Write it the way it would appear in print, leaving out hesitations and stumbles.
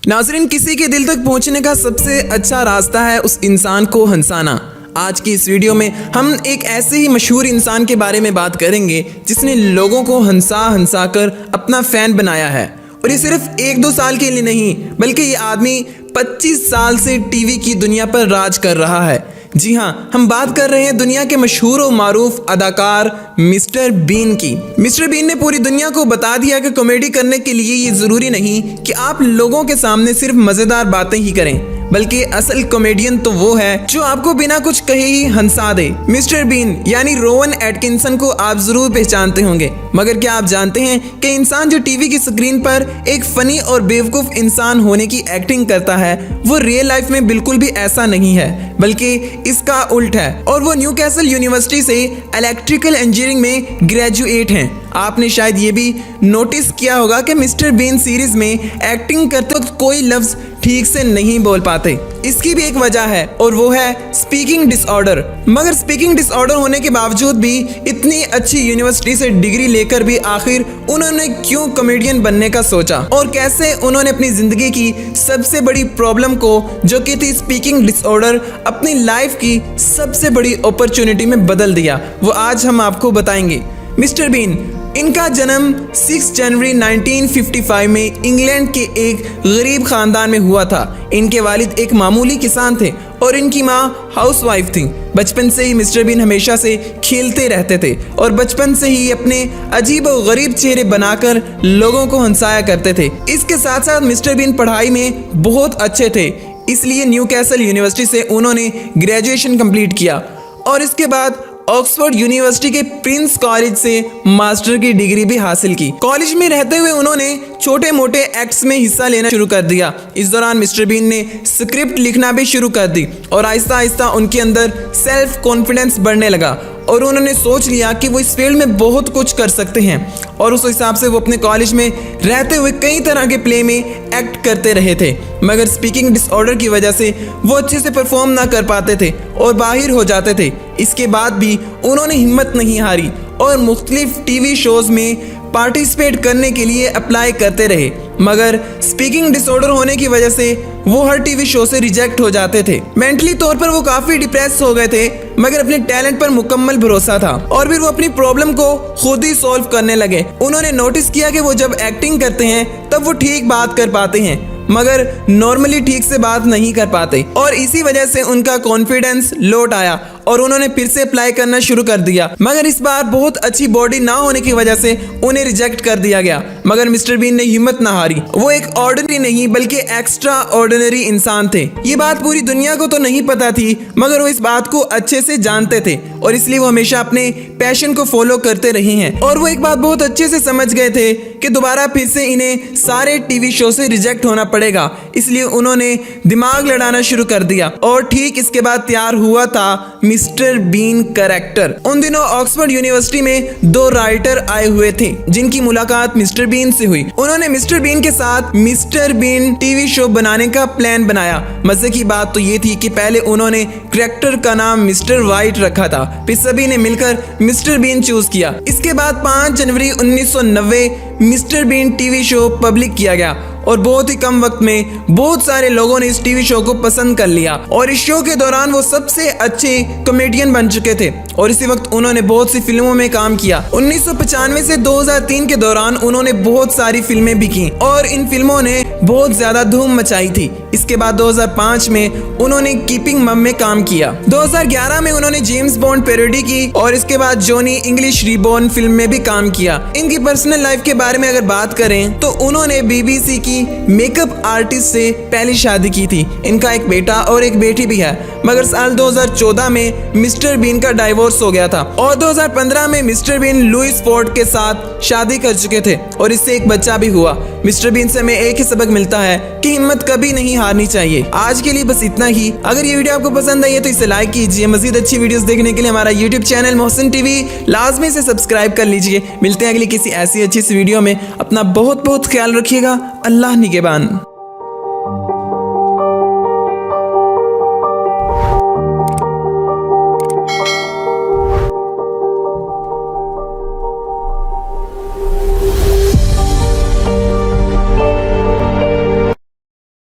नाज़रीन, किसी के दिल तक पहुंचने का सबसे अच्छा रास्ता है उस इंसान को हंसाना। आज की इस वीडियो में हम एक ऐसे ही मशहूर इंसान के बारे में बात करेंगे जिसने लोगों को हंसा कर अपना फ़ैन बनाया है। और ये सिर्फ 1-2 साल के लिए नहीं, बल्कि ये आदमी 25 साल से टीवी की दुनिया पर राज कर रहा है। जी हाँ, हम बात कर रहे हैं दुनिया के मशहूर और मारूफ अदाकार मिस्टर बीन की। मिस्टर बीन ने पूरी दुनिया को बता दिया कि कॉमेडी करने के लिए ये ज़रूरी नहीं कि आप लोगों के सामने सिर्फ मज़ेदार बातें ही करें, बल्कि असल कॉमेडियन तो वो है जो आपको बिना कुछ कहे ही हंसा दे। मिस्टर बीन यानी रोवन एटकिंसन को आप जरूर पहचानते होंगे, मगर क्या आप जानते हैं कि इंसान जो टीवी की स्क्रीन पर एक फनी और बेवकूफ़ इंसान होने की एक्टिंग करता है, वो रियल लाइफ में बिल्कुल भी ऐसा नहीं है, बल्कि इसका उल्ट है। और वो न्यूकैसल यूनिवर्सिटी से इलेक्ट्रिकल इंजीनियरिंग में ग्रेजुएट हैं। आपने शायद ये भी नोटिस किया होगा कि मिस्टर बीन सीरीज में एक्टिंग करते वक्त कोई लफ्ज़ ठीक से नहीं बोल पाते। इसकी भी एक वजह है और वो है स्पीकिंग डिसऑर्डर। मगर स्पीकिंग डिसऑर्डर होने के बावजूद भी इतनी अच्छी यूनिवर्सिटी से डिग्री लेकर भी आखिर उन्होंने क्यों कॉमेडियन बनने का सोचा, और कैसे उन्होंने अपनी ज़िंदगी की सबसे बड़ी प्रॉब्लम को, जो कि थी स्पीकिंग डिसऑर्डर, अपनी लाइफ की सबसे बड़ी अपॉर्चुनिटी में बदल दिया, वो आज हम आपको बताएंगे। मिस्टर बीन, इनका जन्म 6 जनवरी 1955 में इंग्लैंड के एक गरीब ख़ानदान में हुआ था। इनके वालिद एक मामूली किसान थे और इनकी माँ हाउसवाइफ थी। बचपन से ही मिस्टर बीन हमेशा से खेलते रहते थे और बचपन से ही अपने अजीब और गरीब चेहरे बनाकर लोगों को हंसाया करते थे। इसके साथ साथ मिस्टर बीन पढ़ाई में बहुत अच्छे थे, इसलिए न्यूकैसल यूनिवर्सिटी से उन्होंने ग्रेजुएशन कंप्लीट किया और इसके बाद ऑक्सफोर्ड यूनिवर्सिटी के प्रिंस कॉलेज से मास्टर की डिग्री भी हासिल की। कॉलेज में रहते हुए उन्होंने छोटे मोटे एक्ट्स में हिस्सा लेना शुरू कर दिया। इस दौरान मिस्टर बीन ने स्क्रिप्ट लिखना भी शुरू कर दी और आहिस्ता आहिस्ता उनके अंदर सेल्फ कॉन्फिडेंस बढ़ने लगा और उन्होंने सोच लिया कि वो इस फील्ड में बहुत कुछ कर सकते हैं। और उस हिसाब से वो अपने कॉलेज में रहते हुए कई तरह के प्ले में एक्ट करते रहे थे, मगर स्पीकिंग डिसऑर्डर की वजह से वो अच्छे से परफॉर्म ना कर पाते थे और बाहर हो जाते थे। इसके बाद भी उन्होंने हिम्मत नहीं हारी और मुख्तलिफ टीवी शोज़ में पार्टिसिपेट करने के लिए अप्लाई करते रहे, मगर स्पीकिंग डिसऑर्डर होने की वजह से वो हर टीवी शो से रिजेक्ट हो जाते थे। मेंटली तौर पर वो काफ़ी डिप्रेस हो गए थे, मगर अपने टैलेंट पर मुकम्मल भरोसा था और फिर वो अपनी प्रॉब्लम को खुद ही सॉल्व करने लगे। उन्होंने नोटिस किया कि वो जब एक्टिंग करते हैं तब वो ठीक बात कर पाते हैं, मगर नॉर्मली ठीक से बात नहीं कर पाते और इसी वजह से उनका कॉन्फिडेंस लौट आया और उन्होंने फिर से अप्लाई करना शुरू कर दिया। मगर इस बार बहुत अच्छी बॉडी ना होने की वजह से उन्हें रिजेक्ट कर दिया गया। मगर मिस्टर बीन ने हिम्मत ना हारी। वो एक ऑर्डिनरी नहीं बल्कि एक्स्ट्रा ऑर्डिनरी इंसान थे। ये बात पूरी दुनिया को तो नहीं पता थी, मगर वो इस बात को अच्छे से जानते थे और इसलिए वो हमेशा अपने पैशन को फॉलो करते रहे हैं। और वो एक बात बहुत अच्छे से समझ गए थे कि दोबारा फिर से इन्हें सारे टीवी शो से रिजेक्ट होना पड़ेगा, इसलिए उन्होंने दिमाग लड़ाना शुरू कर दिया और ठीक इसके बाद तैयार हुआ था मिस्टर बीन कैरेक्टर। उन दिनों ऑक्सफोर्ड यूनिवर्सिटी में 2 राइटर आए हुए थे जिनकी मुलाकात मिस्टर बीन से हुई। उन्होंने मिस्टर बीन के साथ मिस्टर बीन टीवी शो बनाने का प्लान बनाया। मजे की बात तो ये थी कि पहले उन्होंने कैरेक्टर का नाम मिस्टर वाइट रखा था, फिर सभी ने मिलकर मिस्टर बीन चूज किया। इसके बाद 5 जनवरी 1990 Mister Bean TV show public किया गया और बहुत ही कम वक्त में बहुत सारे लोगों ने इस टीवी शो को पसंद कर लिया और इस शो के दौरान वो सबसे अच्छे कॉमेडियन बन चुके थे और इसी वक्त उन्होंने बहुत सी फिल्मों में काम किया। 1995 से 2003 के दौरान उन्होंने बहुत सारी फिल्में भी की और इन फिल्मों ने बहुत ज्यादा धूम मचाई थी। इसके बाद 2005 में उन्होंने कीपिंग मम में काम किया। 2011 में उन्होंने जेम्स बॉन्ड पैरोडी की और इसके बाद जॉनी इंग्लिश रीबॉर्न फिल्म में भी काम किया। इनकी पर्सनल लाइफ के बारे में अगर बात करें तो उन्होंने BBC की मेकअप आर्टिस्ट से पहली शादी की थी। इनका एक बेटा और एक बेटी भी है, मगर साल 2014 में मिस्टर बीन का डाइवोर्स हो गया था और 2015 में मिस्टर बीन लुइस फोर्ड के साथ शादी कर चुके थे और इससे एक बच्चा भी हुआ। मिस्टर बीन से हमें एक ही सबक मिलता है कि हिम्मत कभी नहीं हारनी चाहिए। आज के लिए बस इतना ही। अगर ये वीडियो आपको पसंद आई है तो इसे लाइक कीजिए। मजीद अच्छी वीडियोस देखने के लिए हमारा YouTube चैनल मोहसिन टीवी लाजमी से सब्सक्राइब कर लीजिए। मिलते हैं अगली किसी ऐसी अच्छी सी वीडियो में। अपना बहुत बहुत ख्याल रखिएगा। अल्लाह निगहबान।